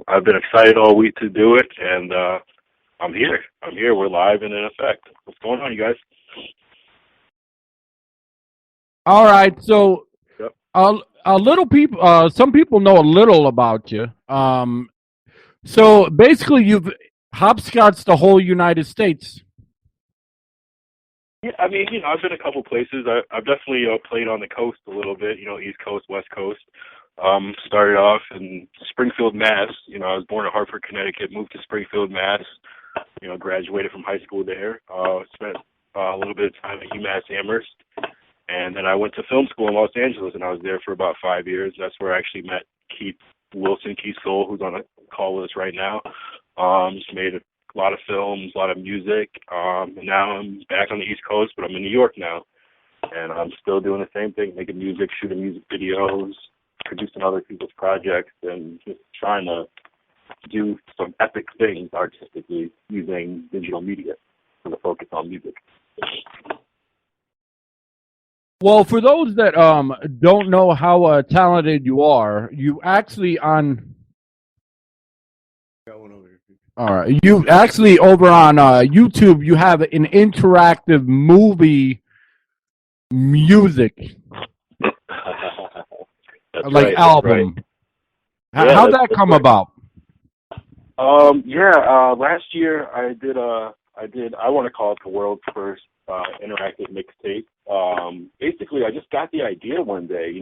I've been excited all week to do it, and I'm here. I'm here. We're live and in effect. What's going on, you guys? All right, so Yep. a little people, some people know a little about you. So basically, you've hopscotched the whole United States. Yeah, I mean, I've been a couple places. I've definitely played on the coast a little bit. East Coast, West Coast. Started off in Springfield, Mass. I was born in Hartford, Connecticut. Moved to Springfield, Mass. Graduated from high school there. Spent a little bit of time at UMass Amherst. And then I went to film school in Los Angeles, and I was there for about 5 years. That's where I actually met Keith Wilson, Keith Soul, who's on a call with us right now. Just made a lot of films, a lot of music. And now I'm back on the East Coast, but I'm in New York now. And I'm still doing the same thing, making music, shooting music videos, producing other people's projects, and just trying to do some epic things artistically using digital media with a focus on music. Well, for those that don't know how talented you are, you actually on. Got one over here. All right, you actually over on YouTube, you have an interactive movie music That's like right. album. That's right. How'd that come right. about? Last year I want to call it the world's first interactive mixtape. Basically I just got the idea one day.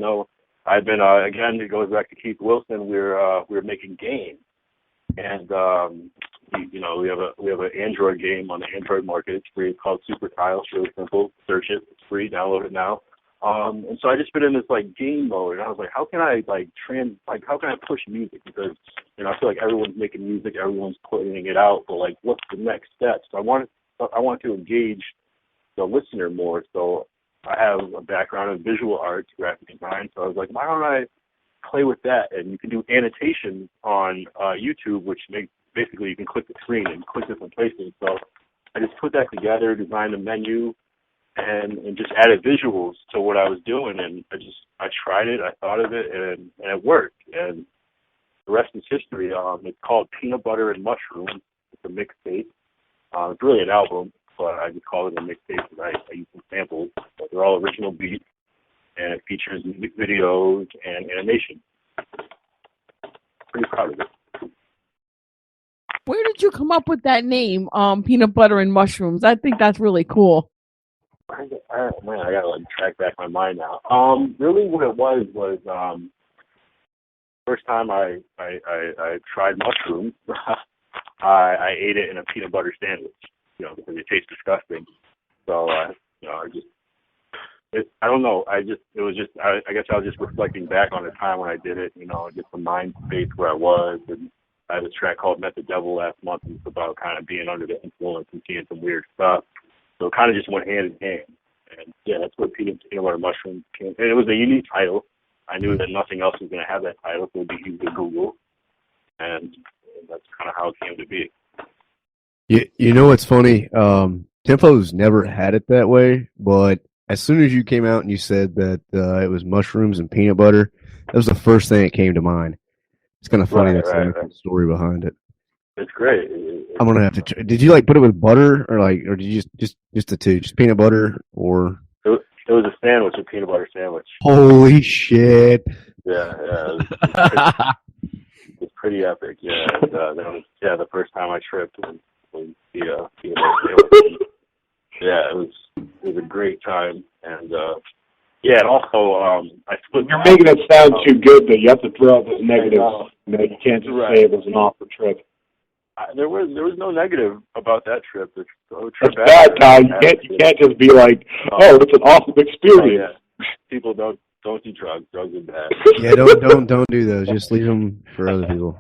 I've been again, it goes back to Keith Wilson. We're making games, and we have an Android game on the Android market. It's free. It's called Super Tile. It's really simple. Search it. It's free. Download it now. And so I just been in this game mode, and I was like, how can I how can I push music? Because I feel like everyone's making music, everyone's putting it out, but what's the next step? So I want to engage the listener more. So I have a background in visual arts, graphic design. So I was like, why don't I play with that? And you can do annotations on YouTube, which basically you can click the screen and click different places. So I just put that together, designed a menu, and just added visuals to what I was doing, and I tried it, I thought of it, and it worked, and the rest is history. It's called Peanut Butter and Mushrooms. It's a mixtape. It's really an album, but I just call it a mixtape because I use some samples, but they're all original beats, and it features music videos and animation. Pretty proud of it. Where did you come up with that name, Peanut Butter and Mushrooms? I think that's really cool. I gotta track back my mind now. Really, what it was first time I tried mushrooms. I ate it in a peanut butter sandwich, because it tastes disgusting. So I don't know. I guess I was just reflecting back on the time when I did it. Just the mind space where I was, and I had a track called Met the Devil last month, and it's about kind of being under the influence and seeing some weird stuff. So it kind of just went hand in hand. And yeah, that's where peanut butter mushrooms came. And it was a unique title. I knew that nothing else was going to have that title, so it would be easy to Google. And that's kind of how it came to be. You know what's funny? Tempo's never had it that way, but as soon as you came out and you said that it was mushrooms and peanut butter, that was the first thing that came to mind. It's kind of funny that's the story behind it. It's great. I'm gonna have to. Did you put it with butter or did you just the two, just peanut butter or? It was a sandwich, a peanut butter sandwich. Holy shit! Yeah. It's pretty epic. Yeah. And, that was the first time I tripped was the peanut butter sandwich. Yeah, it was a great time, and and also I split. You're making it sound too good that you have to throw out those negatives. You can't just say it was an awful trip. There was no negative about that trip. The trip That's bad, Kyle. You can't just be like, oh, it's an awesome experience. Yeah. People don't do drugs. Drugs are bad. Yeah, don't do those. Just leave them for other people.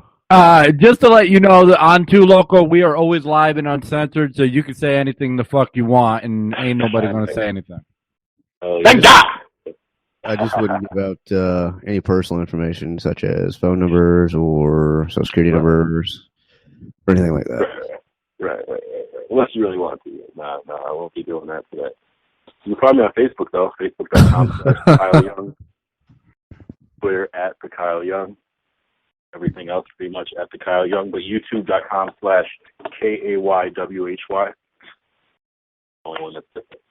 Just to let you know, that on Too Local, we are always live and uncensored, so you can say anything the fuck you want, and ain't nobody gonna say anything. Thank God. I just wouldn't give out any personal information, such as phone numbers or social security numbers or anything like that. Right. Unless you really want to. No, I won't be doing that today. You can find me on Facebook, though. Facebook.com/Kyle Young. Twitter @the Kyle Young. everything else pretty much at the Kyle Young, but youtube.com/KAYWHY. Only one that's different.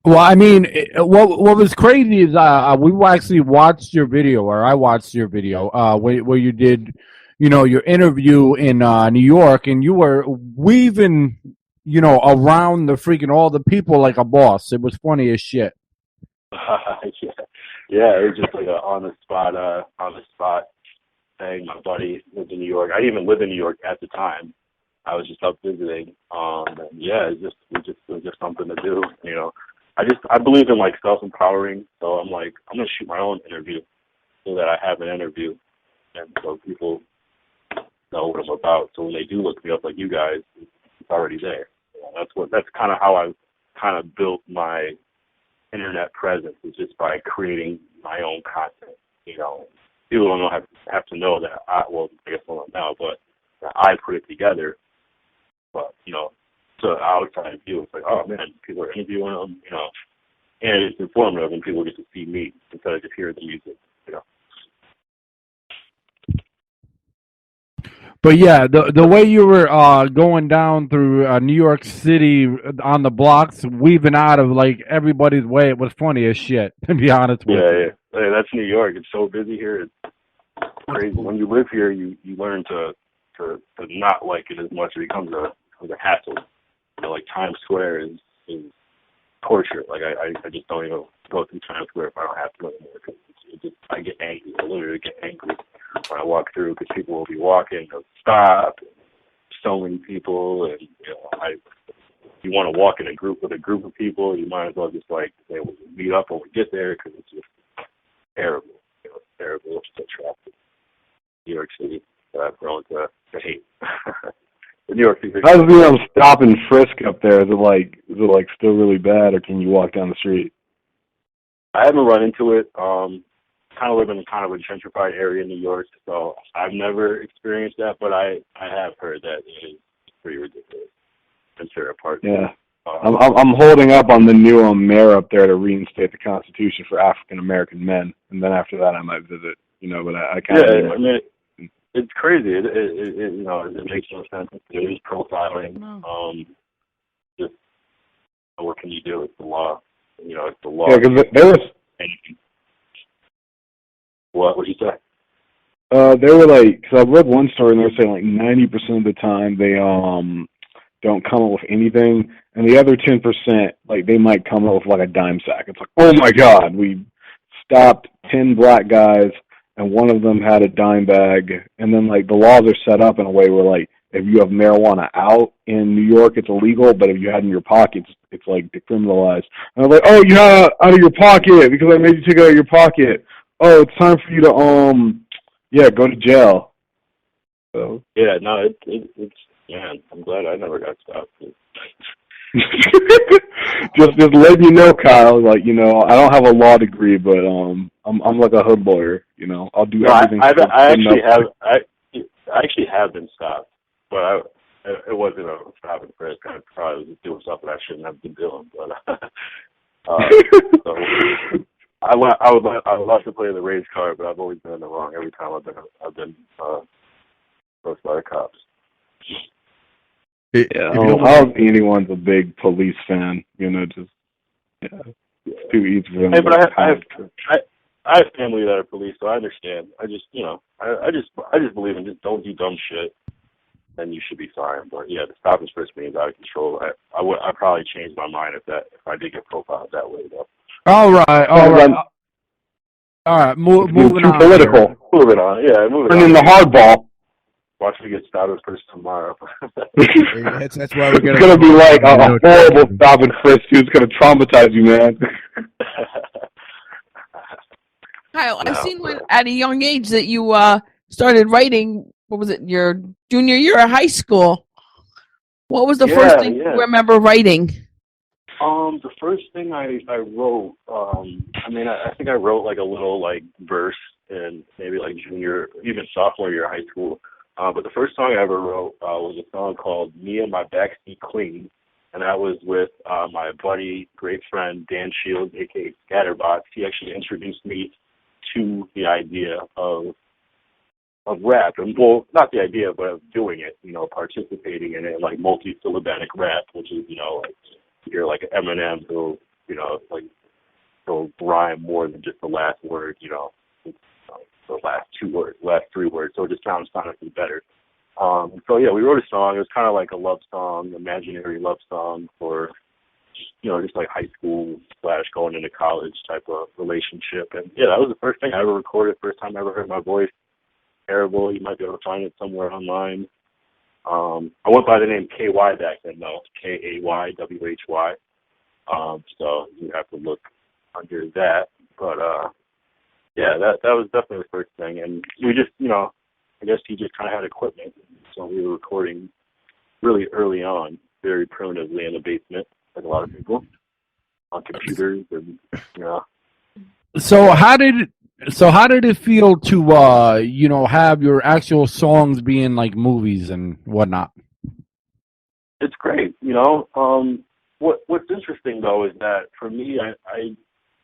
Well, I mean, what was crazy is we actually watched your video, or I watched your video, where you did, your interview in New York, and you were weaving, around the freaking all the people like a boss. It was funny as shit. Yeah, it was just like on the spot thing. My buddy lived in New York. I didn't even live in New York at the time. I was just up visiting. And yeah, it was just something to do. I believe in like self-empowering, so I'm like, I'm gonna shoot my own interview so that I have an interview, and so people know what I'm about. So when they do look me up, like you guys, it's already there. That's kind of how I kind of built my internet presence, is just by creating my own content. People don't have to know that I guess I don't know, but that I put it together. But to the outside view, it's like, oh man, people are interviewing them, and it's informative, and people get to see me instead of just hearing the music. But yeah, the way you were going down through New York City on the blocks, weaving out of like everybody's way, it was funny as shit. To be honest with you. Yeah. Hey, that's New York. It's so busy here. It's crazy. When you live here, you learn to not like it as much. It becomes a hassle. Like Times Square is torture. Like I just don't even go through Times Square if I don't have to anymore. Cause I get angry. I literally get angry when I walk through, because people will be walking, they'll stop, and so many people, and you want to walk in a group with a group of people, you might as well just like we'll meet up when we get there, because it's just terrible. It's terrible. It's the traffic. New York City that I've grown to hate. New York City. How's the stop and frisk up there? Is it still really bad, or can you walk down the street? I haven't run into it. Kind of live in kind of a gentrified area in New York, so I've never experienced that. But I have heard that it's pretty ridiculous. Consider a part. Yeah. I'm holding up on the new mayor up there to reinstate the Constitution for African American men, and then after that I might visit. But I kind of. Yeah, I mean, it's crazy. It makes no sense. It is profiling. Just what can you do? It's the law. It's the law. Yeah, because there was. What would you say? They were because I read one story and they were saying like 90% of the time they don't come up with anything, and the other 10% like they might come up with like a dime sack. It's like, oh my God, we stopped 10 black guys and one of them had a dime bag, and then like the laws are set up in a way where like if you have marijuana out in New York it's illegal, but if you had it in your pocket it's like decriminalized. And I'm like, oh, you had it out of your pocket because I made you take it out of your pocket. Oh, it's time for you to go to jail. So yeah, no, it's man, I'm glad I never got stopped. just letting you know, Kyle. Like I don't have a law degree, but I'm like a hood lawyer. I'll do everything. I actually have been stopped, but it wasn't a stop and frisk. I probably was just doing something I shouldn't have been doing. But so I would love to play the race card, but I've always been in the wrong every time I've been approached by the cops. Yeah, I don't think anyone's a big police fan. Just too easy for them. Hey, but I have family that are police, so I understand. I just I just believe in just don't do dumb shit, and you should be fine. But yeah, the stop and frisk me is out of control. I'd probably change my mind if I did get profiled that way though. All right. Moving on. Political. Moving on. Yeah, moving on. And in the hardball. Watch me get stopped and frisked tomorrow. That's why we're gonna. It's gonna be like a horrible stop and frisk. It's gonna traumatize you, man. Kyle, I've seen at a young age that you started writing. What was it? Your junior year of high school. What was the first thing you remember writing? The first thing I wrote, I think I wrote like a little like verse in maybe like junior, even sophomore year of high school. But the first song I ever wrote was a song called "Me and My Backseat Queen," and that was with my buddy, great friend Dan Shields, aka Scatterbox. He actually introduced me to the idea of of rap, and well, not the idea, but of doing it, participating in it, like multi-syllabic rap, which is, like you're like Eminem who, like he'll rhyme more than just the last word, the last 2 words, last 3 words, so it just sounds sonically better. So yeah, we wrote a song. It was kind of like a love song, imaginary love song for, just like high school / going into college type of relationship. And yeah, that was the first thing I ever recorded, first time I ever heard my voice. Terrible. You might be able to find it somewhere online. I went by the name KY back then, though. KAYWHY. So you have to look under that. But yeah, that was definitely the first thing. And we just, I guess he just kind of had equipment, so we were recording really early on, very primitively in the basement, like a lot of people, on computers and. So how did it feel to have your actual songs being like movies and whatnot? It's great, What's interesting though is that for me, I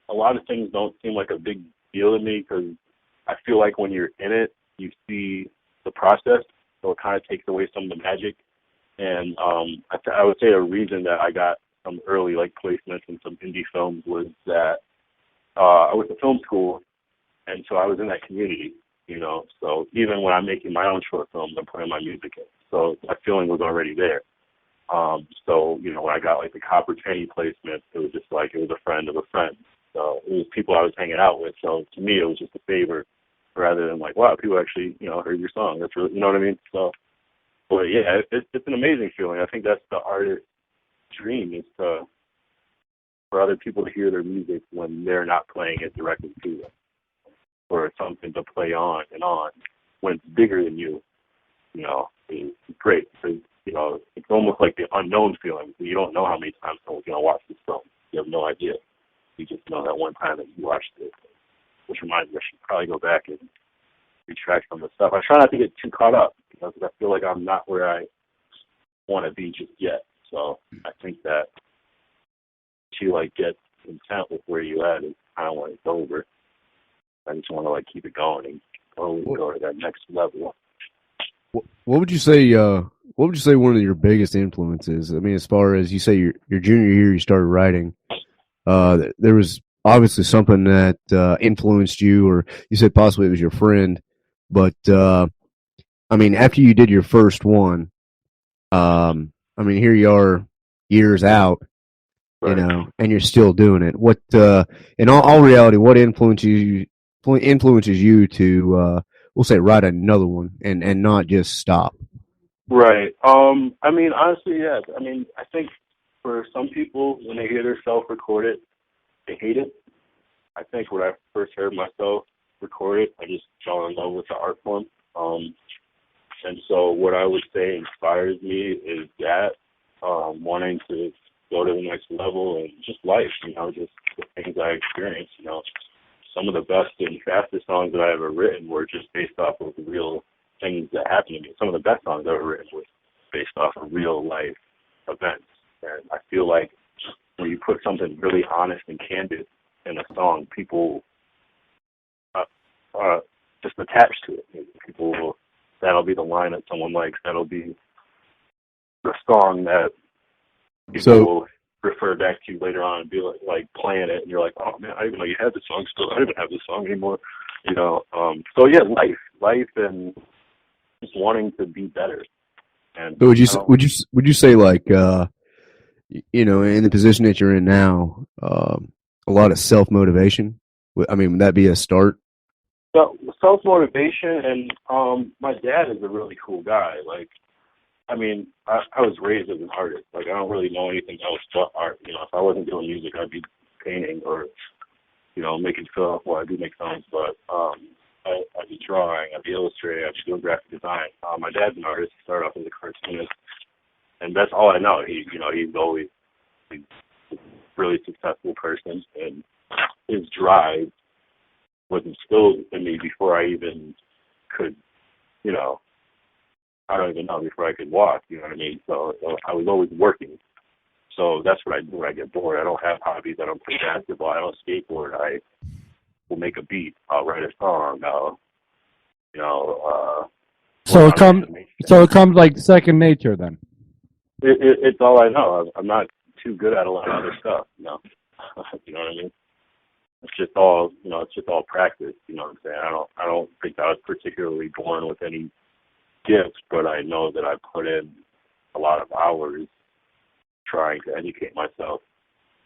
a lot of things don't seem like a big deal to me because I feel like when you're in it, you see the process, so it kind of takes away some of the magic. And I would say a reason that I got some early like placements in some indie films was that I went to film school, and so I was in that community, So even when I'm making my own short films, I'm putting my music in. So that feeling was already there. So when I got like the Copper Penny placement, it was just like it was a friend of a friend. So it was people I was hanging out with. So to me, it was just a favor, rather than like, wow, people actually heard your song. That's really, you know what I mean? So, but yeah, it's an amazing feeling. I think that's the artist's dream, is for other people to hear their music when they're not playing it directly to them, or something to play on and on when it's bigger than you. It's great because it's almost like the unknown feeling. You don't know how many times someone's gonna watch this film. You have no idea. You just know that one time that you watched it, which reminds me I should probably go back and retract some of the stuff. I try not to get too caught up because I feel like I'm not where I want to be just yet. So I think that to like get content with where you at is kind of when it's over. I just want to like keep it going and go to that next level. What would you say? What would you say one of your biggest influences? I mean, as far as you say, your junior year, you started writing. There was obviously something that influenced you, or you said possibly it was your friend. But I mean, after you did your first one, I mean, here you are, years out, right. And you're still doing it. What, in all reality, what influences you to, we'll say, write another one and not just stop? Right. I mean, honestly, yeah. I mean, I think for some people, when they hear themselves record it, they hate it. I think when I first heard myself record it, I just fell in love with the art form. And so what I would say inspires me is that, wanting to go to the next level and just life, just the things I experienced, Some of the best and fastest songs that I ever written were just based off of real things that happened to me. Some of the best songs I've ever written were based off of real life events. And I feel like when you put something really honest and candid in a song, people just attach to it. People will, that'll be the line that someone likes. That'll be the song that people will refer back to later on and be like playing it, and you're like, oh man, I didn't even know you had this song still. I don't even have this song anymore. So yeah, life, and just wanting to be better. And so would you say like in the position that you're in now, a lot of self motivation? I mean, would that be a start? So self-motivation, and my dad is a really cool guy. Like, I mean, I was raised as an artist. Like, I don't really know anything else but art. If I wasn't doing music, I'd be painting or, making film. Well, I do make films, but I'd be drawing, I'd be illustrating, I'd be doing graphic design. My dad's an artist. He started off as a cartoonist, and that's all I know. He's a really successful person, and his drive was instilled in me before I even could, I don't even know, before I could walk, you know what I mean? So I was always working. So that's what I do when I get bored. I don't have hobbies. I don't play basketball. I don't skateboard. I will make a beat. I'll write a song. I'll You know, so it comes like second nature then. It's all I know. I'm not too good at a lot of other stuff. You know, you know what I mean. It's just all, you know, it's just all practice. You know what I'm saying? I don't think I was particularly born with any gifts, but I know that I put in a lot of hours trying to educate myself,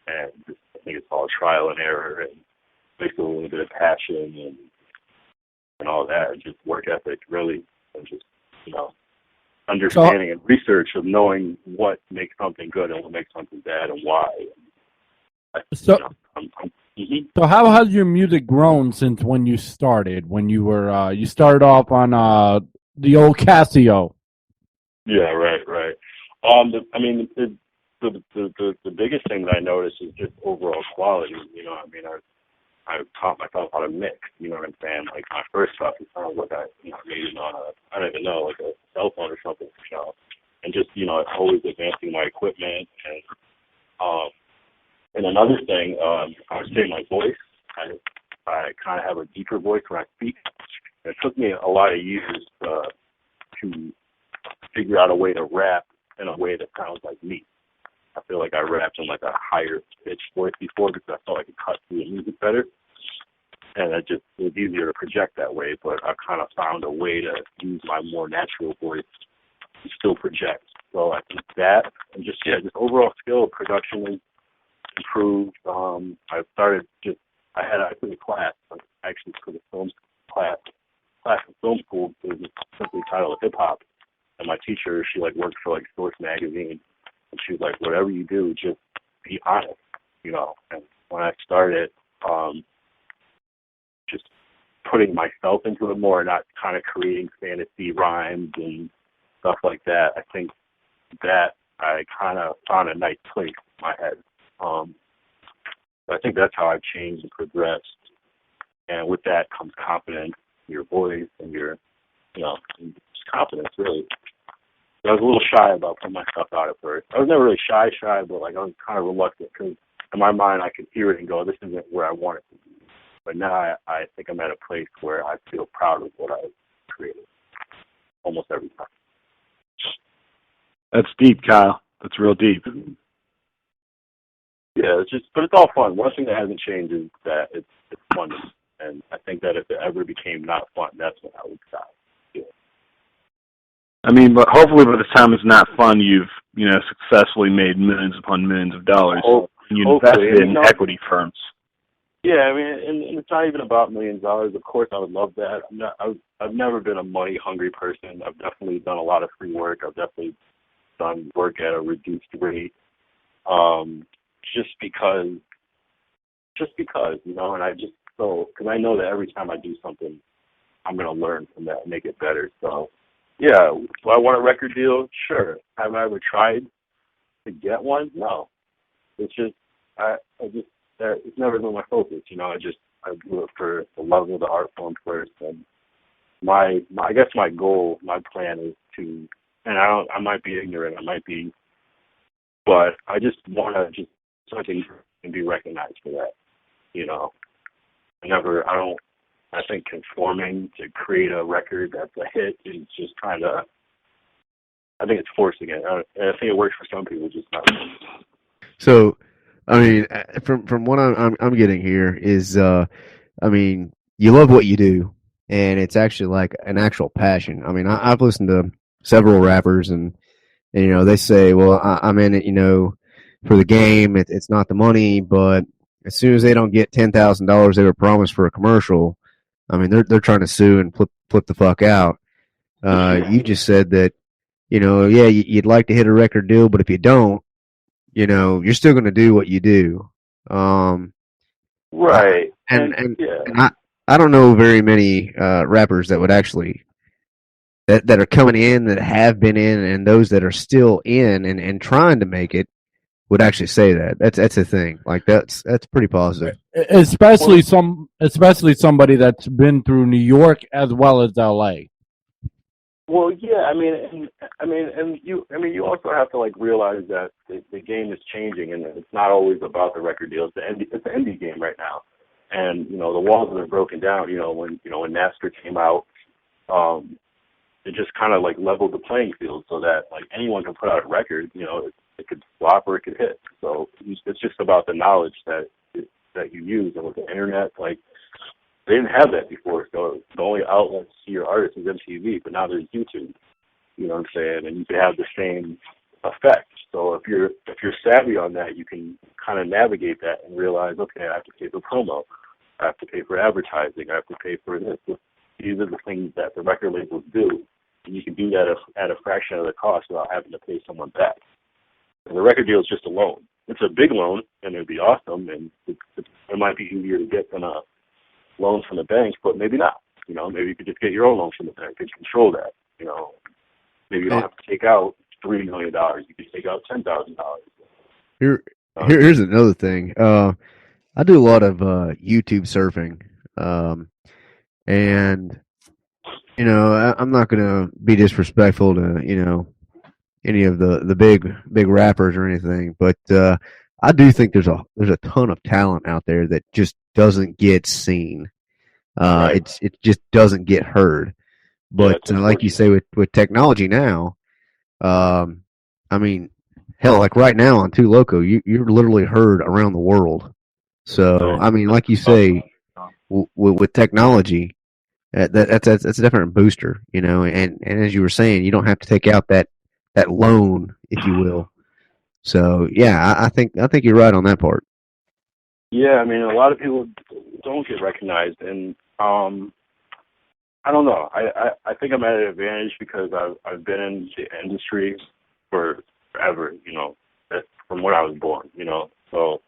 and I think it's all trial and error, and basically a little bit of passion and all that, and just work ethic, really, and just, you know, understanding and research of knowing what makes something good and what makes something bad and why. So, you know, so how has your music grown since when you started? When you were you started off on the old Casio. Yeah, right. I mean, the biggest thing that I noticed is just overall quality. You know, I mean, I taught myself how to mix. You know what I'm saying? Like my first stuff is kind of what I, you know, made it on I don't even know, like a cell phone or something. You know, and just, you know, always advancing my equipment and another thing, I would say my voice. I kind of have a deeper voice when I speak. It took me a lot of years to figure out a way to rap in a way that sounds like me. I feel like I rapped in like a higher pitched voice before because I felt I could cut through the music better, and it was easier to project that way. But I kind of found a way to use my more natural voice to still project. So I think that, and just overall skill, production is improved. I started I took a class, I actually took a film class in film school. It was simply titled Hip Hop, and my teacher, she like worked for like Source magazine, and she was like, whatever you do, just be honest, you know. And when I started just putting myself into it more, not kind of creating fantasy rhymes and stuff like that, I think that I kind of found a nice place in my head. I think that's how I've changed and progressed. And with that comes confidence in your voice and your, you know, just confidence, really. I was a little shy about putting my stuff out at first. I was never really shy, but like I was kind of reluctant because in my mind I could hear it and go, this isn't where I want it to be. But now I think I'm at a place where I feel proud of what I've created almost every time. That's deep, Kyle. That's real deep. Yeah, but it's all fun. One thing that hasn't changed is that it's fun, and I think that if it ever became not fun, that's when I would stop. Yeah. I mean, but hopefully by the time it's not fun, you've, you know, successfully made millions upon millions of dollars. And you invested in equity firms. Yeah, I mean, and it's not even about millions of dollars. Of course, I would love that. I've never been a money hungry person. I've definitely done a lot of free work. I've definitely done work at a reduced rate. Just because, you know, and because I know that every time I do something, I'm going to learn from that and make it better. So, yeah, do I want a record deal? Sure. Have I ever tried to get one? No. It's just, it's never been my focus, you know. I do it for the love of the art form first. And I guess my goal, my plan is to, and I might be ignorant, but I just want to just something and be recognized for that, you know. I think conforming to create a record that's a hit is just I think it's forcing it. I think it works for some people, just not. So, I mean, from what I'm getting here is, I mean, you love what you do, and it's actually like an actual passion. I mean, I've listened to several rappers, and you know, they say, well, I'm in it, you know, for the game. It's not the money, but as soon as they don't get $10,000 they were promised for a commercial, I mean, they're trying to sue and flip the fuck out. You just said that, you know, yeah, you'd like to hit a record deal, but if you don't, you know, you're still going to do what you do. Right. And I don't know very many rappers that would actually that are coming in, that have been in, and those that are still in and trying to make it would actually say that. That's a thing. Like that's pretty positive. Especially somebody that's been through New York as well as LA. Well, yeah, you also have to like realize that the game is changing, and it's not always about the record deal. It's the indie game right now, and you know the walls have been broken down. You know when NASCAR came out, it just kind of like leveled the playing field so that like anyone can put out a record. You know, it could flop or it could hit. So it's just about the knowledge that you use. And with the internet, like they didn't have that before. So the only outlet to see your artist is MTV, but now there's YouTube. You know what I'm saying? And you can have the same effect. So if you're savvy on that, you can kind of navigate that and realize, okay, I have to pay for promo, I have to pay for advertising, I have to pay for this. These are the things that the record labels do, and you can do that at a fraction of the cost without having to pay someone back. And the record deal is just a loan. It's a big loan, and it'd be awesome, and it might be easier to get than a loan from the bank, but maybe not. You know, maybe you could just get your own loan from the bank and control that. You know, maybe you don't have to take out $3 million. You could take out $10,000. Here's another thing. I do a lot of YouTube surfing, and you know, I'm not going to be disrespectful to any of the big rappers or anything, but I do think there's a ton of talent out there that just doesn't get seen. Right. It just doesn't get heard. But like you say, with technology now, I mean, hell, like right now on Too Loco, you're literally heard around the world. So I mean, like you say, with technology, that's a different booster, you know. And as you were saying, you don't have to take out that loan, if you will. So yeah, I think you're right on that part. Yeah, I mean, a lot of people don't get recognized, and I don't know. I think I'm at an advantage because I've been in the industry forever, you know, from when I was born, you know. So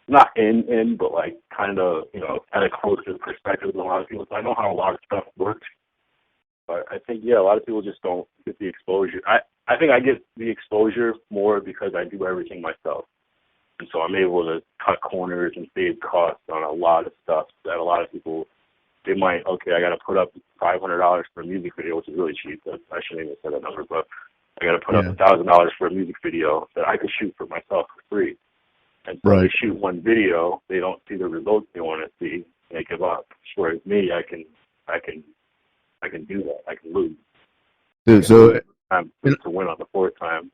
not but like kind of, you know, at a closer perspective than a lot of people. So I know how a lot of stuff works. But I think, yeah, a lot of people just don't get the exposure. I think I get the exposure more because I do everything myself. And so I'm able to cut corners and save costs on a lot of stuff that a lot of people, they might, okay, I got to put up $500 for a music video, which is really cheap. I shouldn't even say that number, but I got to put up $1,000 for a music video that I could shoot for myself for free. And so they shoot one video, they don't see the results they want to see, and they give up. Whereas me, I can do that. I can lose. Dude, so to win on the fourth time.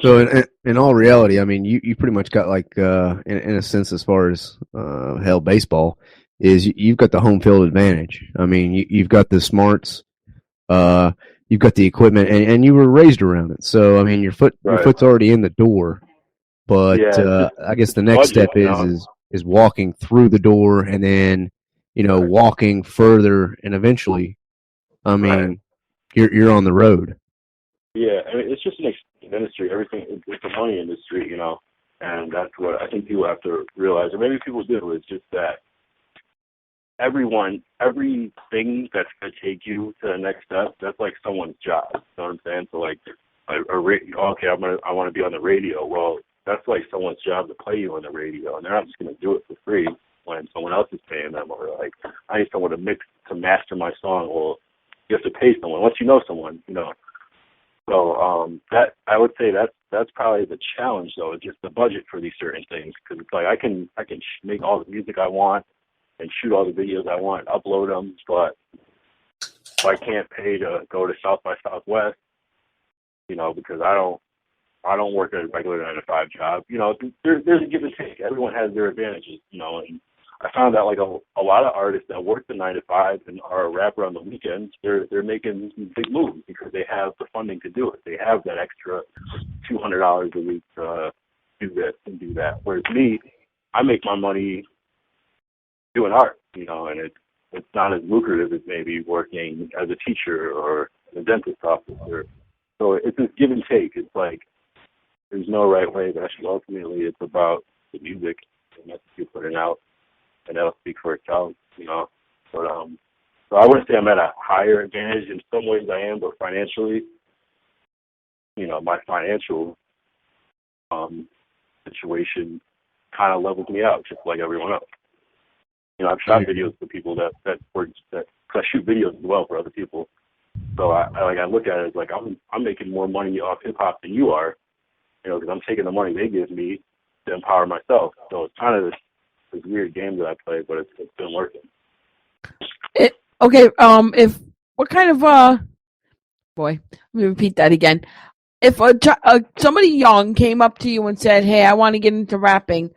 So in all reality, I mean, you pretty much got like in a sense, as far as hell, baseball is, you've got the home field advantage. I mean, you've got the smarts, you've got the equipment, and you were raised around it. So I mean, your foot's already in the door. But I guess the next step is walking through the door, and then walking further, and eventually, I mean, you're on the road. Yeah, I mean, it's just an industry. Everything, it's a money industry, you know, and that's what I think people have to realize, or maybe people do. It's just that everything that's going to take you to the next step, that's like someone's job. You know what I'm saying? So like, okay, I want to be on the radio. Well, that's like someone's job to play you on the radio, and they're not just going to do it for free when someone else is paying them. Or like, I need someone to master my song. Well, you have to pay someone. Once you know someone, you know. So that, I would say that's probably the challenge, though, is just the budget for these certain things. Because it's like I can make all the music I want and shoot all the videos I want, upload them, but if I can't pay to go to South by Southwest, you know, because I don't work a regular 9-to-5 job. You know, there's a give and take. Everyone has their advantages, you know. And I found that like a lot of artists that work the 9-to-5 and are a rapper on the weekends, they're making big moves because they have the funding to do it. They have that extra $200 a week to do this and do that. Whereas me, I make my money doing art, you know, and it's not as lucrative as maybe working as a teacher or a dentist office. So it's this give and take. It's like there's no right way, but actually ultimately it's about the music and that's what you're putting out, and that'll speak for itself, you know. But so I wouldn't say I'm at a higher advantage. In some ways I am, but financially, you know, my financial situation kind of levels me out, just like everyone else. You know, I've shot videos for people that I shoot videos as well for other people. So I look at it as like I'm making more money off hip hop than you are, you know, because I'm taking the money they give me to empower myself. So it's kind of this weird game that I play, but it's been working. Okay. If what kind of boy, let me repeat that again. If somebody young came up to you and said, "Hey, I want to get into rapping,"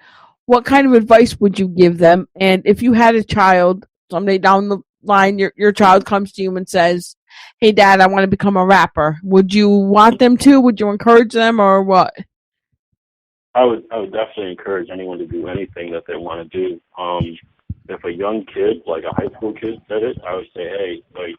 what kind of advice would you give them? And if you had a child someday down the line, your child comes to you and says, "Hey, Dad, I want to become a rapper," would you want them to? Would you encourage them, or what? I would definitely encourage anyone to do anything that they want to do. If a young kid, like a high school kid, said it, I would say, hey, like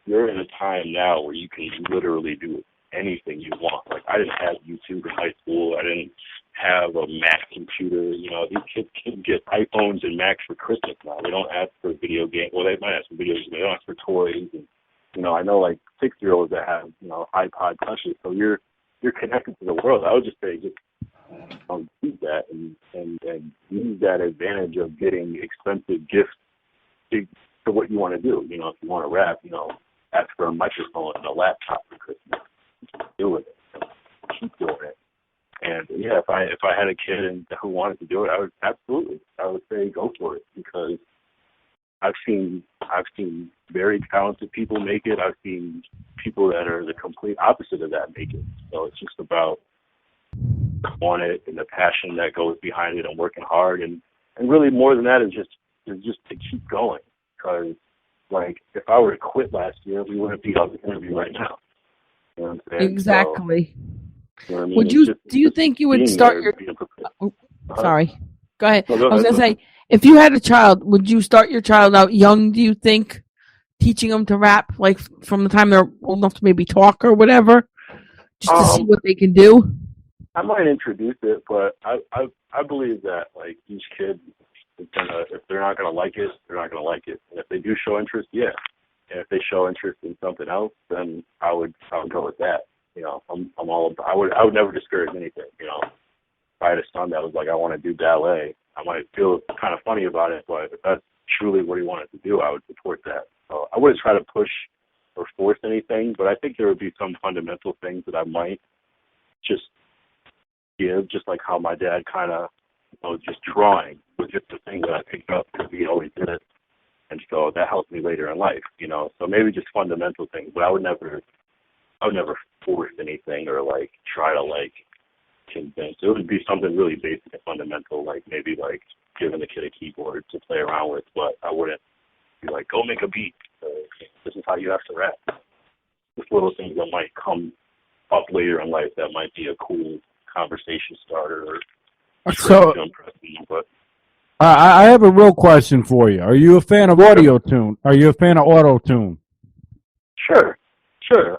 you're in a time now where you can literally do anything you want. Like I didn't have YouTube in high school. I didn't have a Mac computer. You know, these kids can get iPhones and Macs for Christmas now. They don't ask for video games. Well, they might ask for video games, but they don't ask for toys. And I know like 6-year-olds that have iPod touches. So you're connected to the world. I would just say just use that and use that advantage of getting expensive gifts to what you want to do. If you want to rap, ask for a microphone and a laptop for Christmas. Do it. Keep doing it. And yeah, if I had a kid who wanted to do it, I would say go for it, because I've seen very talented people make it. I've seen people that are the complete opposite of that make it. So it's just about want it and the passion that goes behind it and working hard, and really more than that is just to keep going, because like if I were to quit last year, we wouldn't be on the interview right now. You know what I'm saying? Exactly. So, I mean, Would you do you think you would start your sorry. Go ahead. No, go I was ahead. gonna say, if you had a child, would you start your child out young, do you think, teaching them to rap, like from the time they're old enough to maybe talk or whatever, just to see what they can do? I might introduce it, but I believe that like each kid is if they're not gonna like it, they're not gonna like it. And if they do show interest, yeah. And if they show interest in something else, then I would go with that. I'm all about, I would never discourage anything. If I had a son that was like, I want to do ballet, I might feel kind of funny about it, but if that's truly what he wanted to do, I would support that. So I wouldn't try to push or force anything, but I think there would be some fundamental things that I might just give, just like how my dad kind of, just drawing was just the thing that I picked up because he always did it. And so that helped me later in life, So maybe just fundamental things, but I would never force anything or like try to like convince. It would be something really basic and fundamental, like maybe like giving the kid a keyboard to play around with, but I wouldn't be like, go make a beat. This is how you have to rap. Just little things that might come up later in life that might be a cool conversation starter or so. To impress me, but. I have a real question for you. Are you a fan of audio tune? Are you a fan of auto tune? Sure.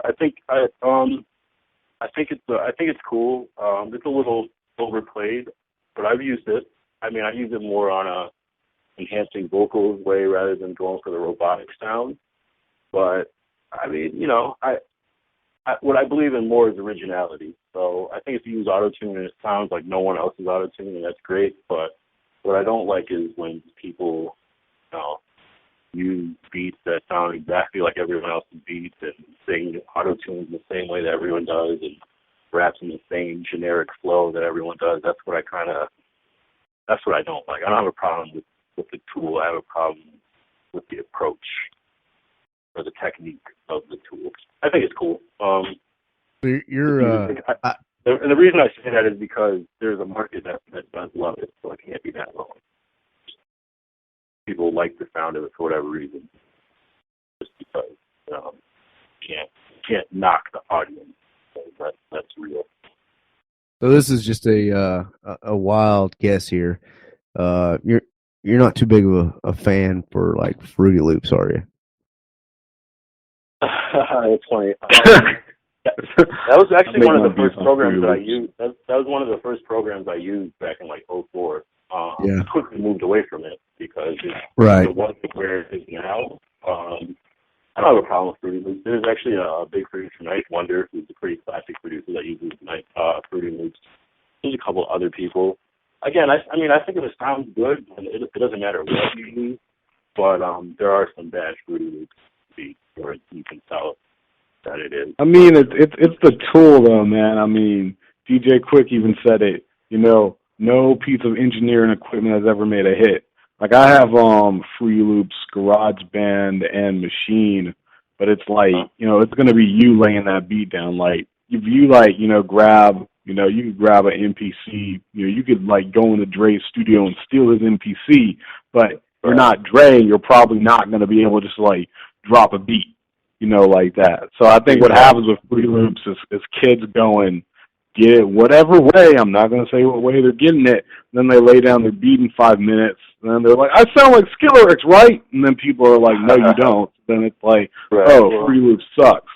I think it's cool. It's a little overplayed, but I've used it. I mean, I use it more on a enhancing vocals way rather than going for the robotic sound. But I mean, what I believe in more is originality. So I think if you use auto tune and it sounds like no one else's auto tune, that's great. But what I don't like is when people, use beats that sound exactly like everyone else's beats and sing auto-tunes the same way that everyone does and raps in the same generic flow that everyone does. That's what I don't like. I don't have a problem with the tool. I have a problem with the approach or the technique of the tool. I think it's cool. And the reason I say that is because there's a market that does love it, so it can't be that wrong. People like the sound of it for whatever reason, just because can't knock the audience. So that's real. So this is just a wild guess here. You're not too big of a fan for like Fruity Loops, are you? It's funny. That was actually one of the first programs that I used. That was one of the first programs I used back in like 2004. I quickly moved away from it because it wasn't where it is now. I don't have a problem with Fruity Loops. There's actually a big producer, Nice Wonder, who's a pretty classic producer that uses Fruity Loops. There's a couple other people. Again, I think if it sounds good, and it doesn't matter what you use, but there are some bad Fruity Loops beats where you can tell that it is. I mean, it's the tool, though, man. I mean, DJ Quick even said it. No piece of engineering equipment has ever made a hit. Like I have Free Loops, GarageBand, and Machine, but it's like it's gonna be you laying that beat down. Like if you like grab you could grab an MPC. You could like go into Dre's studio and steal his MPC, but you're not Dre. You're probably not gonna be able to just like drop a beat, like that. So I think what happens with Free Loops is kids going, get it whatever way. I'm not going to say what way they're getting it. Then they lay down their beat in 5 minutes. And then they're like, I sound like Skillerix, right? And then people are like, no, you don't. Then it's like, Free Loop sucks.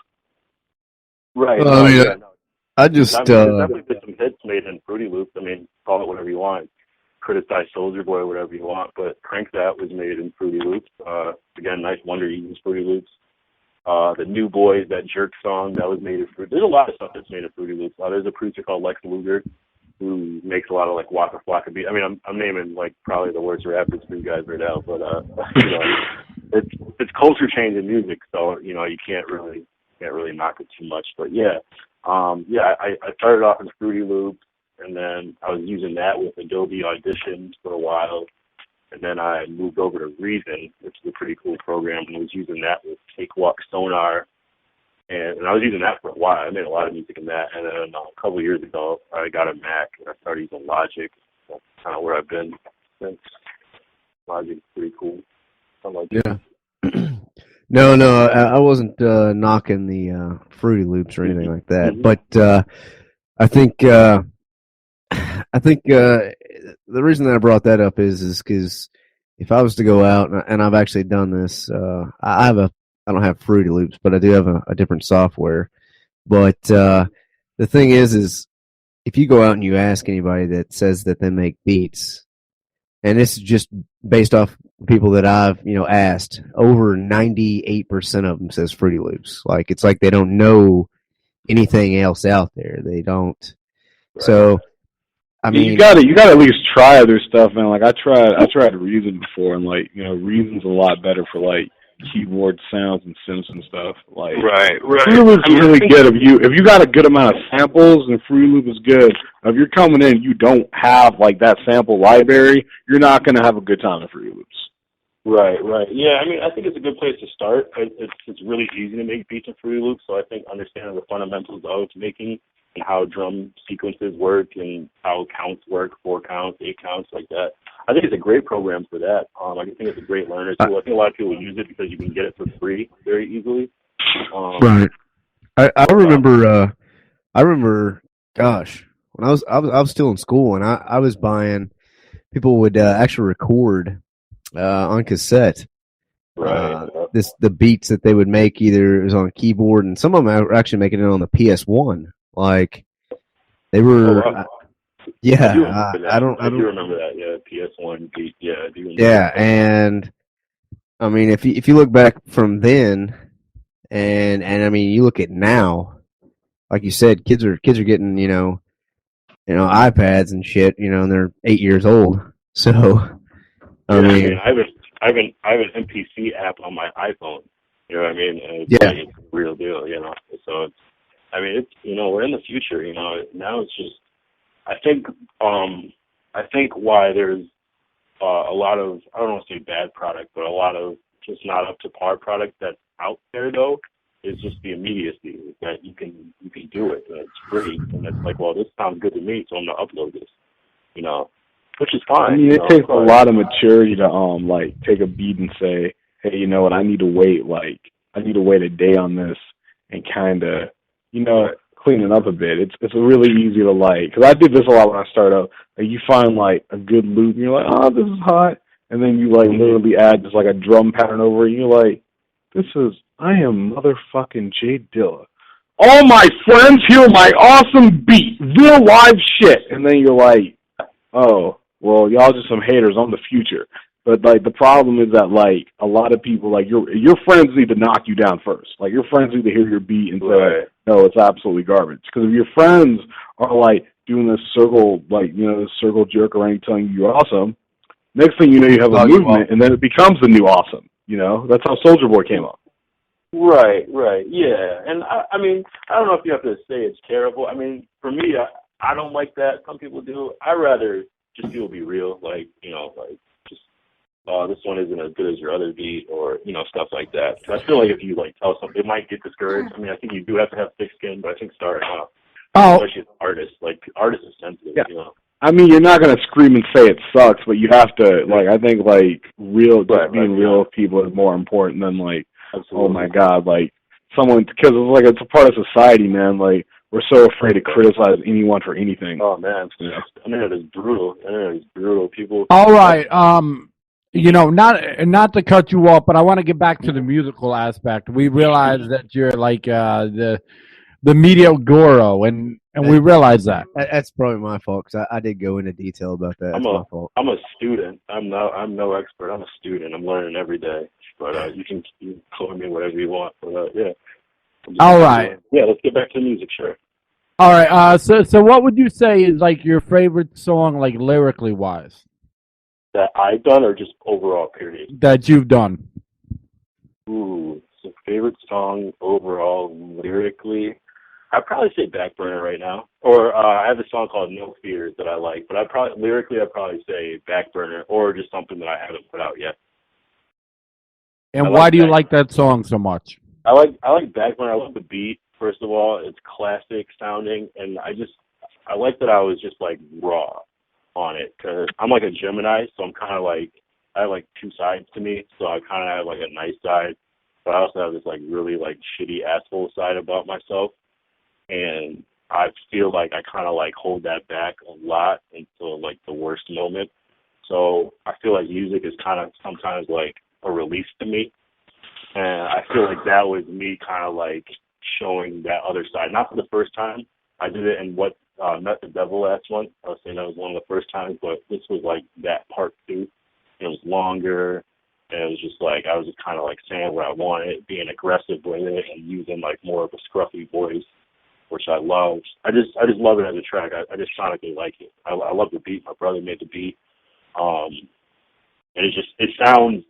Right. Well, I mean, I just... there's definitely been some hits made in Fruity Loops. I mean, call it whatever you want. Criticize Soldier Boy, whatever you want. But Crank That was made in Fruity Loops. Again, Nice Wonder uses Fruity Loops. The New Boys, that Jerk song, that was made in Fruity. There's a lot of stuff that's made in Fruity Loops. There's a producer called Lex Luger who makes a lot of like Waka Flocka beats. I mean, I'm naming like probably the worst rappers for you guys right now, but it's culture change in music, so you can't really knock it too much. But I started off in Fruity Loops, and then I was using that with Adobe Audition for a while. And then I moved over to Reason, which is a pretty cool program, and was using that with Cakewalk Sonar. And I was using that for a while. I made a lot of music in that. And then a couple of years ago, I got a Mac, and I started using Logic. That's kind of where I've been since. Logic's pretty cool. No, I wasn't knocking the Fruity Loops or anything like that. But I think the reason that I brought that up is because if I was to go out, and I've actually done this, I don't have Fruity Loops, but I do have a different software. But the thing is if you go out and you ask anybody that says that they make beats, and this is just based off people that I've asked, over 98% of them says Fruity Loops. Like it's like they don't know anything else out there. They don't. Right. So. I mean, you gotta at least try other stuff, man. Like I tried Reason before, and like Reason's a lot better for like keyboard sounds and synths and stuff. Like right. Fruity Loop's really good if you got a good amount of samples, and Fruity Loop is good. If you're coming in, you don't have like that sample library, you're not gonna have a good time in Fruity Loops. Right. Yeah, I mean, I think it's a good place to start. It's really easy to make beats in Fruity Loops, so I think understanding the fundamentals of making and how drum sequences work and how counts work, 4 counts, 8 counts, like that. I think it's a great program for that. I think it's a great learner tool. I think a lot of people use it because you can get it for free very easily. Right. I remember. Gosh, when I was still in school, and I was buying. People would actually record on cassette. Right. The beats that they would make, either it was on a keyboard, and some of them were actually making it on the PS1. Like they were, I do remember that. Yeah, PS1 beat. Yeah, I do remember that. And I mean, if you look back from then, and I mean, you look at now, like you said, kids are getting iPads and shit, and they're 8 years old. So I mean, I have an MPC app on my iPhone. You know what I mean? And it's like, it's a real deal. So it's. I mean, it's we're in the future. Now it's just. I think why there's a lot of, I don't want to say bad product, but a lot of just not up to par product that's out there though is just the immediacy that you can do it and it's free and it's like, well, this sounds good to me, so I'm gonna upload this. Which is fine. I mean, it takes a lot of maturity to like take a beat and say, hey, you know what? I need to wait a day on this and kind of clean it up a bit. It's really easy to like, because I did this a lot when I started out. Like, you find like a good loop and you're like, oh, this is hot, and then you like literally add just like a drum pattern over it and you're like, I am motherfucking Jay Dilla. All my friends hear my awesome beat, real live shit, and then you're like, oh, well, y'all just some haters. I'm the future. But like the problem is that like a lot of people, like your friends need to knock you down first. Like your friends need to hear your beat and say, no, it's absolutely garbage. Because if your friends are like doing this circle, like this circle jerk around telling you you're awesome, next thing you know you have a movement, and then it becomes the new awesome. That's how Soldier Boy came up. Right, yeah. And I mean, I don't know if you have to say it's terrible. I mean, for me, I don't like that. Some people do. I rather just people be real, like just this one isn't as good as your other beat, or stuff like that. So I feel like if you like tell something, it might get discouraged. I mean, I think you do have to have thick skin, but I think starting off, especially as artists, like artists are sensitive, Yeah. I mean, you're not gonna scream and say it sucks, but you have to I think real, just being real with people is more important than Absolutely. oh my god, someone, because it's a part of society, man. We're so afraid to criticize anyone for anything. Oh man, internet is brutal. Internet is brutal. People. All right. Not to cut you off, but I want to get back to the musical aspect. We realize that you're like the media guru, and we realize that. That's probably my fault because I did go into detail about that. That's my fault. I'm a student. I'm no expert. I'm a student. I'm learning every day. But you can call me whatever you want. But yeah. All right. Yeah, let's get back to the music, sure. All right. So what would you say is like your favorite song, like lyrically wise? That I've done, or just overall, period? That you've done. Ooh, so favorite song overall lyrically, I'd probably say Backburner right now. Or I have a song called No Fears that I like, but I'd probably say Backburner, or just something that I haven't put out yet. And why do you like that song so much? I like Backburner. I love the beat. First of all, it's classic sounding, and I like that I was just like raw on it, because I'm like a Gemini, so I'm kind of like, I have like two sides to me. So I kind of have like a nice side, but I also have this like really like shitty asshole side about myself, and I feel like I kind of like hold that back a lot until like the worst moment. So I feel like music is kind of sometimes like a release to me, and I feel like that was me kind of like showing that other side. Not for the first time. I did it in What Met the Devil last month. I was saying that was one of the first times, but this was like that part two. It was longer, and it was just like I was just kind of like saying what I wanted, being aggressive with it, and using like more of a scruffy voice, which I loved. I just love it as a track. I just sonically like it. I love the beat. My brother made the beat, and it sounds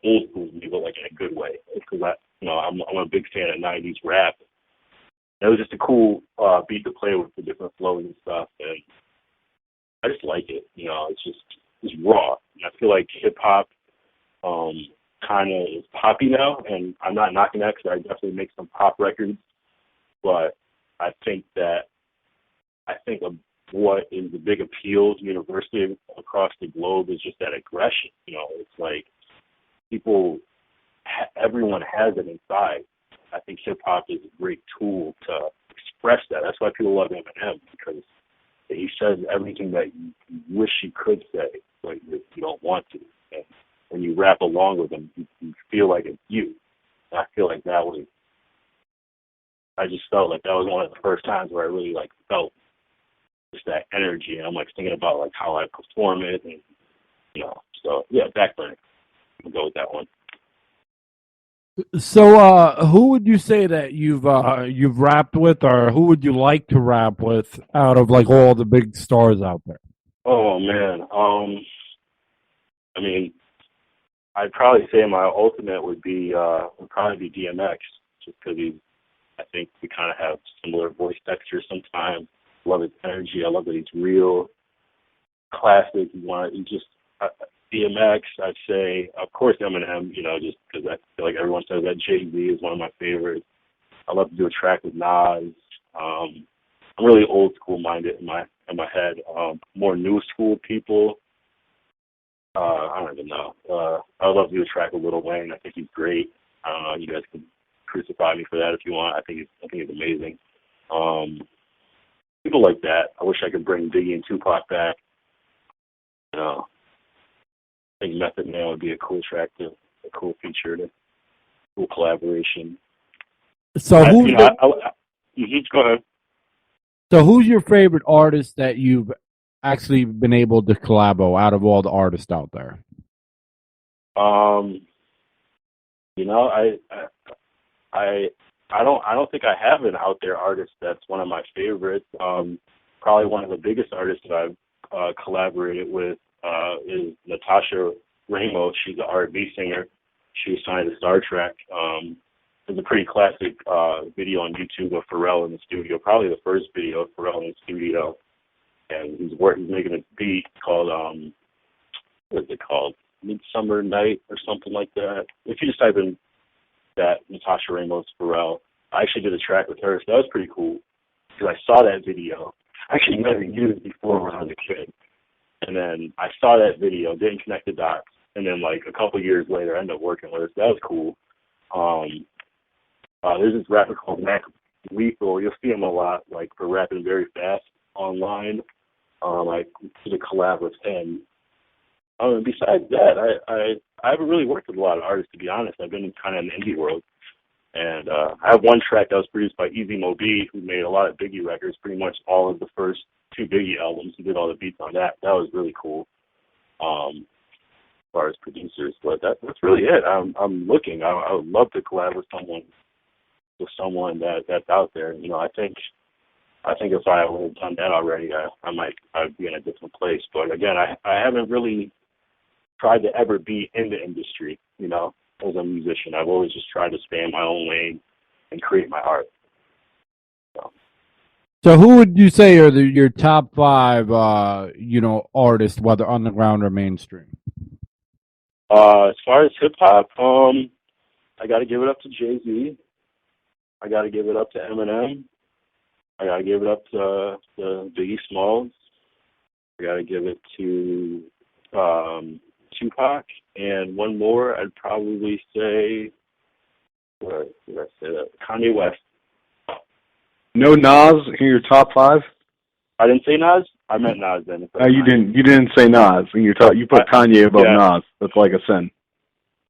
old school to me, but like in a good way, because I'm a big fan of '90s rap. It was just a cool beat to play with, the different flows and stuff, and I just like it. It's raw. And I feel like hip hop kind of is poppy now, and I'm not knocking that because I definitely make some pop records, but I think of what is the big appeal universally across the globe is just that aggression. It's like everyone has it inside. I think hip hop is a great tool to express that. That's why people love Eminem, because he says everything that you wish you could say, but you don't want to. And when you rap along with him, you feel like it's you. And I feel like I just felt like that was one of the first times where I really like felt just that energy. And I'm like thinking about like how I perform it, and so yeah, Backburner. I'll go with that one. So, who would you say that you've rapped with, or who would you like to rap with out of like all the big stars out there? Oh man, I mean, I'd probably say my ultimate would probably be DMX, just because I think we kind of have similar voice texture sometimes. Love his energy. I love that he's real, classic. DMX, I'd say, of course, Eminem, just because I feel like everyone says that. Jay-Z is one of my favorites. I love to do a track with Nas. I'm really old school minded in my head. More new school people, I don't even know. I would love to do a track with Lil Wayne. I think he's great. I don't know. You guys can crucify me for that if you want. I think he's amazing. People like that. I wish I could bring Biggie and Tupac back. I think Method Man would be a cool track, a cool feature, a cool collaboration. So go ahead. So who's your favorite artist that you've actually been able to collabo out of all the artists out there? I don't think I have an out there artist that's one of my favorites. Probably one of the biggest artists that I've collaborated with is Natasha Ramos. She's an R&B singer. She was signed to Star Trek. There's a pretty classic video on YouTube of Pharrell in the studio, probably the first video of Pharrell in the studio. And he's making a beat called, what is it called? Midsummer Night or something like that. If you just type in that, Natasha Ramos Pharrell, I actually did a track with her, so that was pretty cool because I saw that video. I actually never used it before when I was a kid, and then I saw that video, didn't connect the dots, and then like a couple years later, I ended up working with her. So that was cool. There's this rapper called Mac Lethal. You'll see him a lot, like for rapping very fast online. I did a collab with him. Besides that, I haven't really worked with a lot of artists, to be honest. I've been kind of in the indie world. And I have one track that was produced by Easy Mo B, who made a lot of Biggie records, pretty much all of the first 2 Biggie albums. He did all the beats on that. That was really cool as far as producers. But that's really it. I'm looking. I would love to collab with someone that's out there. You know, I think if I would have done that already, I'd be in a different place. But again, I haven't really tried to ever be in the industry, you know, as a musician. I've always just tried to stay in my own lane and create my art. So who would you say are your top 5, artists, whether underground or mainstream? As far as hip hop, I got to give it up to Jay-Z. I got to give it up to Eminem. I got to give it up to Biggie Smalls. I got to give it to Tupac, and one more, I'd probably say, where did I say that? Kanye West. No Nas in your top 5? I didn't say Nas. I meant Nas then. You didn't. You didn't say Nas in your top. You put Kanye above Nas. That's like a sin.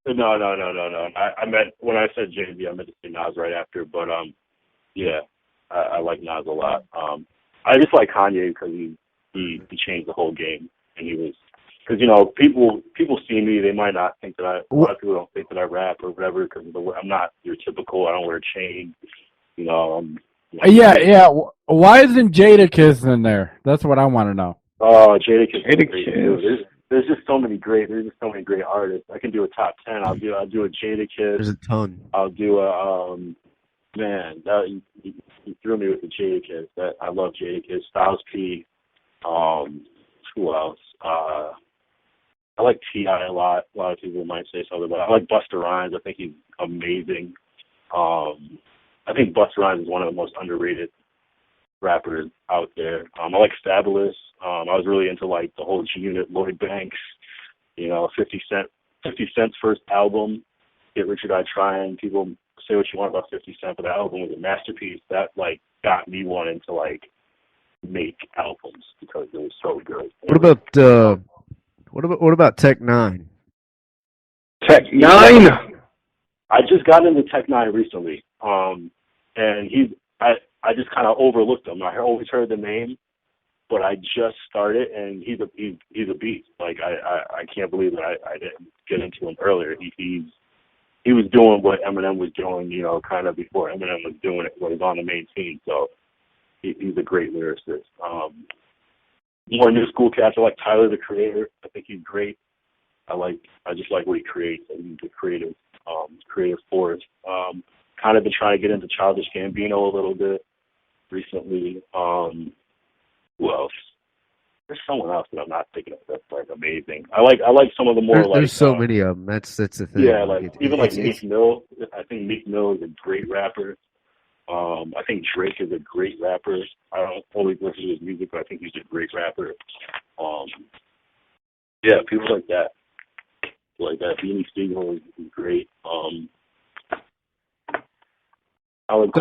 No. I meant when I said Jay-Z, I meant to say Nas right after. But yeah, I like Nas a lot. I just like Kanye because he changed the whole game, and he was. Because, you know, people see me, they might not think that a lot of people don't think that I rap or whatever because I'm not your typical, I don't wear a chain, you know. Yeah. Why isn't Jadakiss in there? That's what I want to know. Oh, Jadakiss. There's just so many great artists. I can do a top 10. I'll do a Jadakiss. There's a ton. I'll do a, you threw me with the Jadakiss. I love Jadakiss. Styles P. Who else? I like T.I. a lot. A lot of people might say something, but I like Busta Rhymes. I think he's amazing. I think Busta Rhymes is one of the most underrated rappers out there. I like Fabulous. I was really into like the whole G-Unit, Lloyd Banks, 50 Cent's first album, Get Rich or Die Trying. People say what you want about 50 Cent, but that album was a masterpiece. That like got me wanting to like make albums because it was so good. What about Tech Nine? Tech Nine. I just got into Tech Nine recently, and I just kind of overlooked him. I always heard the name, but I just started, and he's a beast. Like I can't believe that I didn't get into him earlier. He was doing what Eminem was doing, kind of before Eminem was doing it, when he was on the main team. So he's a great lyricist. More new school cats. I like Tyler, the Creator. I think he's great. I just like what he creates. He's a creative force. Kind of been trying to get into Childish Gambino a little bit recently. Who else? There's someone else that I'm not thinking of that's like amazing. I like some of the more there's so many of them. That's the thing. Yeah, Meek Mill. I think Meek Mill is a great rapper. I think Drake is a great rapper. I don't always listen to his music, but I think he's a great rapper. Yeah, people like that. Beanie Siegel is great. I like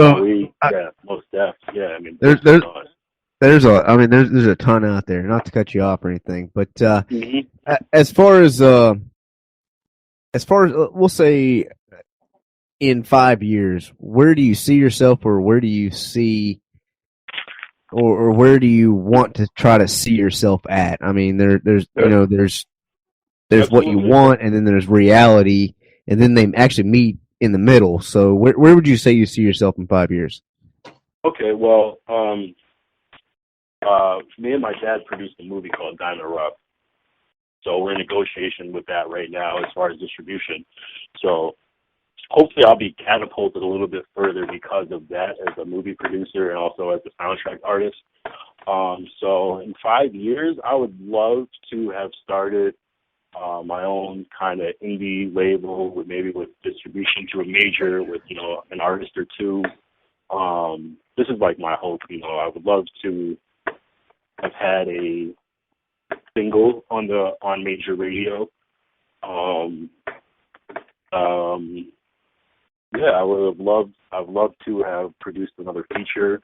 Most Def. Yeah, I mean, there's a ton out there. Not to cut you off or anything, but as far as we'll say, in 5 years, where do you see yourself, or where do you see, or where do you want to try to see yourself at? I mean, there's what you want, and then there's reality, and then they actually meet in the middle. So where would you say you see yourself in 5 years? Okay, well, me and my dad produced a movie called Diamond Rough. So we're in negotiation with that right now as far as distribution. So hopefully I'll be catapulted a little bit further because of that as a movie producer and also as a soundtrack artist. So in 5 years, I would love to have started my own kind of indie label with distribution to a major with, an artist or two. This is like my hope, I would love to have had a single on major radio. Yeah, I'd love to have produced another feature.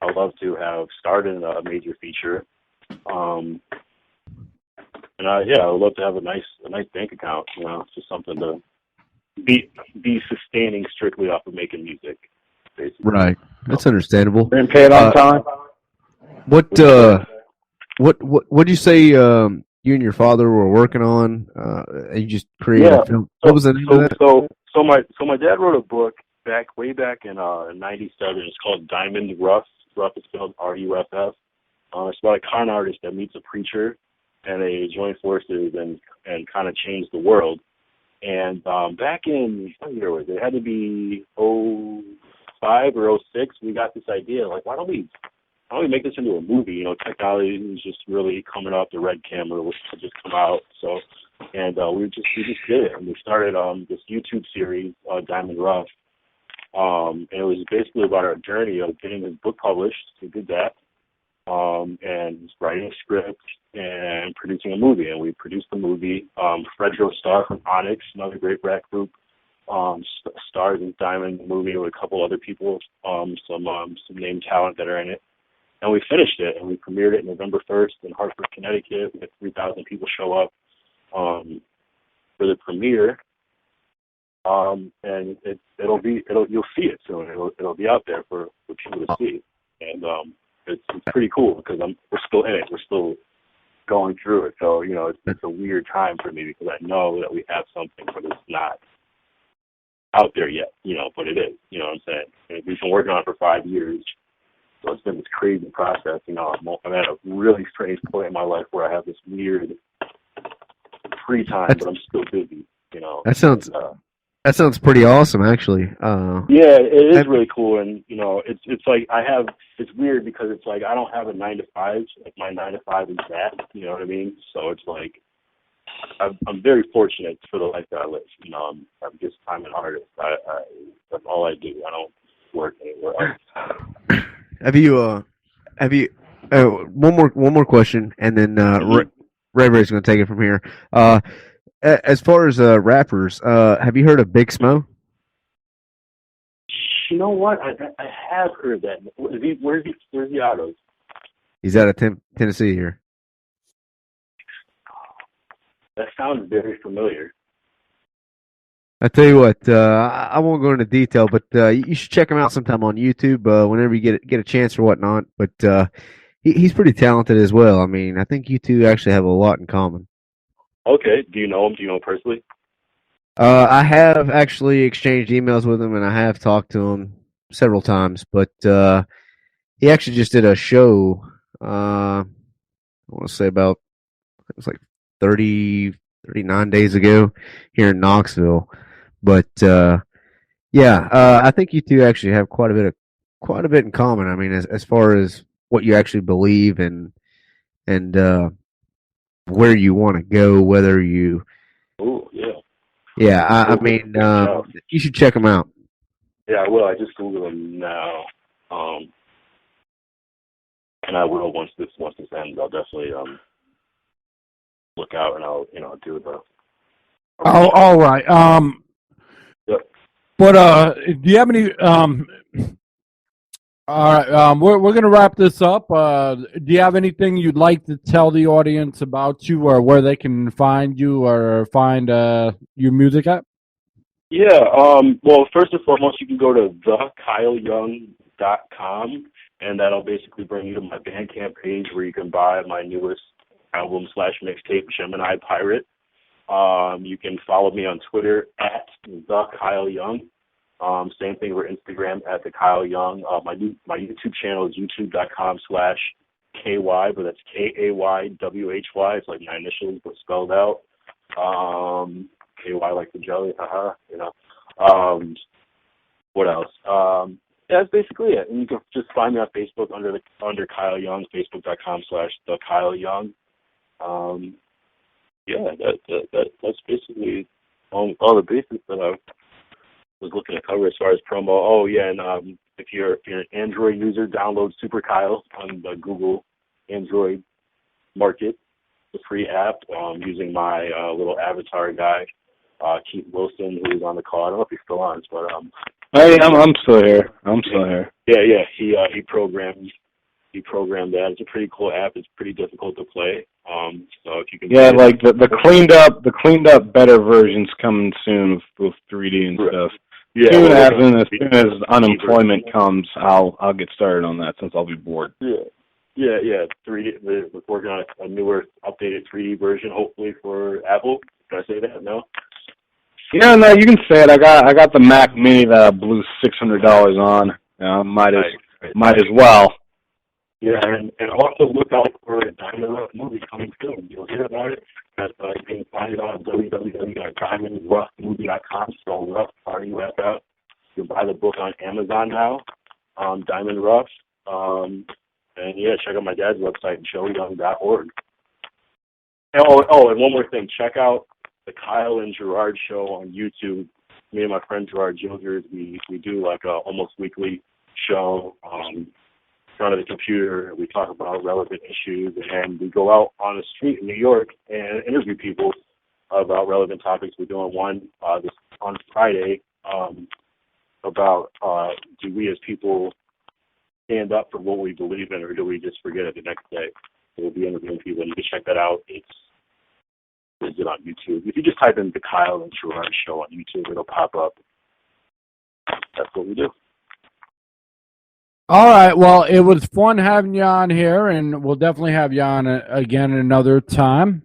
I'd love to have started a major feature. And I would love to have a nice bank account. It's just something to be sustaining strictly off of making music, basically. Right. That's understandable. And pay it on time. What you say you and your father were working on? You just created a film. What was the name of that? So my dad wrote a book way back in '97. It's called Diamond Rough. Rough is spelled RUFF. It's about a con artist that meets a preacher, and they join forces and kind of change the world. And back in, what year was it? It had to be '05 or '06. We got this idea, like, why don't we make this into a movie? Technology was just really coming up. The Red camera was just come out. So, and we just did it. And we started this YouTube series, Diamond Rough. And it was basically about our journey of getting his book published. We did that. And writing a script and producing a movie. And we produced the movie. Fredro Starr from Onyx, another great rap group, stars in Diamond movie with a couple other people, some named talent that are in it. And we finished it, and we premiered it November 1st in Hartford, Connecticut. We had 3,000 people show up for the premiere. And you'll see it soon. It'll be out there for people to see. And it's pretty cool because we're still in it. We're still going through it. So, it's a weird time for me because I know that we have something, but it's not out there yet, but it is, you know what I'm saying? And we've been working on it for 5 years. So it's been this crazy process. I'm at a really strange point in my life where I have this weird free time, but I'm still busy, That sounds pretty awesome, actually. Yeah, it is really cool, and it's like it's weird because it's like I don't have a 9 to 5. Like my 9 to 5 is that, you know what I mean? So it's like I'm very fortunate for the life that I live. I'm an artist. That's all I do. I don't work anywhere else. Have you one more question, and then Ray's going to take it from here. As far as rappers, have you heard of Big Smo? You know what? I have heard that. Where's he out of? He's out of Tennessee here. That sounds very familiar. I tell you what, I won't go into detail, but you should check him out sometime on YouTube whenever you get a chance or whatnot. But he's pretty talented as well. I mean, I think you two actually have a lot in common. Okay. Do you know him? Do you know him personally? I have actually exchanged emails with him, and I have talked to him several times. But he actually just did a show. I want to say it was like 39 days ago here in Knoxville. But I think you two actually have quite a bit in common. I mean, as far as what you actually believe and where you want to go, whether you. Oh yeah. Yeah, I mean, you should check them out. Yeah, I will. I just Google them now, and I will once this ends. I'll definitely look out and I'll do the. Oh, all right. Yep. But do you have any? All right. We're gonna wrap this up. Do you have anything you'd like to tell the audience about you, or where they can find you, or find your music at? Yeah. Well, first and foremost, you can go to thekyleyoung.com, and that'll basically bring you to my Bandcamp page where you can buy my newest album / mixtape, Gemini Pirate. You can follow me on Twitter at @thekyleyoung. Same thing for Instagram at the Kyle Young. My YouTube channel is youtube.com/KY, but that's KAYWHY. It's like my initials but spelled out. KY like the jelly, haha. What else? That's basically it. And you can just find me on Facebook under Kyle Young, facebook.com/the Kyle Young. yeah, that's basically all the bases that I was looking to cover as far as promo. Oh yeah, and if you're an Android user, download Super Kyle on the Google Android market, the free app, using my little avatar guy, Keith Wilson, who's on the call. I don't know if he's still on, but Hey, I'm still here. I'm still here. yeah, he programmed that. It's a pretty cool app. It's pretty difficult to play. So if you can, Yeah, like the cleaned up better versions coming soon with 3D and stuff. Yeah, As soon as unemployment comes, I'll get started on that since I'll be bored. Yeah. 3D. We're working on a newer, updated 3D version, hopefully for Apple. Can I say that? No. Yeah, no, you can say it. I got the Mac Mini that I blew $600 on. Might as well. Yeah, and also look out for a Diamond Rough movie coming soon. You'll hear about it. You can find it on www.diamondroughmovie.com. So Rough, R-U-F-F. You can buy the book on Amazon now, Diamond Rough. And yeah, check out my dad's website, joeyoung.org. And, and one more thing. Check out the Kyle and Gerard show on YouTube. Me and my friend Gerard Jilgers, we do like a almost weekly show in front of the computer. We talk about relevant issues, and we go out on the street in New York and interview people about relevant topics. We're doing one on Friday about do we as people stand up for what we believe in, or do we just forget it the next day? So we'll be interviewing people, and you can check that out. It's on YouTube. If you just type in the Kyle and Gerard show on YouTube, it'll pop up. That's what we do. All right. Well, it was fun having you on here, and we'll definitely have you on again another time.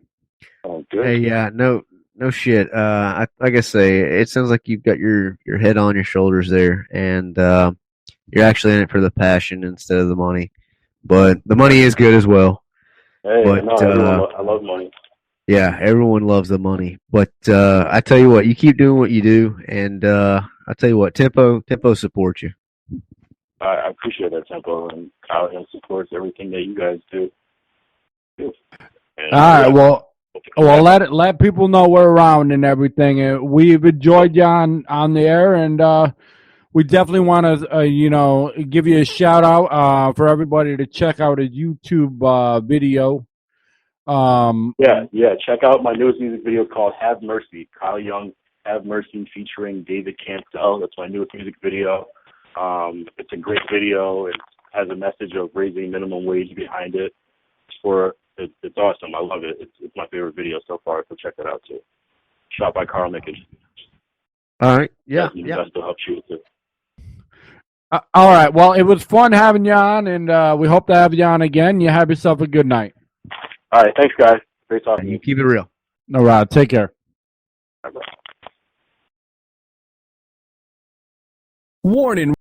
Oh, good. Hey, yeah, no shit. Like I say, it sounds like you've got your head on your shoulders there, and you're actually in it for the passion instead of the money. But the money is good as well. Hey, but, I love money. Yeah, everyone loves the money. But I tell you what, you keep doing what you do, and I tell you what, Tempo supports you. I appreciate that, Tempo, and Kyle supports everything that you guys do. And, all right, well, let people know we're around and everything. We've enjoyed you on the air, and we definitely want to, give you a shout out for everybody to check out a YouTube video. Check out my newest music video called "Have Mercy." Kyle Young, "Have Mercy," featuring David Cancel. That's my newest music video. It's a great video. It has a message of raising minimum wage behind it. It's awesome. I love it. It's my favorite video so far, so check that out too. Shot by Carl Mickens. All right. Yeah. Best to help shoot it. All right. Well, it was fun having you on, and we hope to have you on again. You have yourself a good night. All right. Thanks, guys. Great talking to you. Keep it real. All right. Take care. Bye-bye. Warning.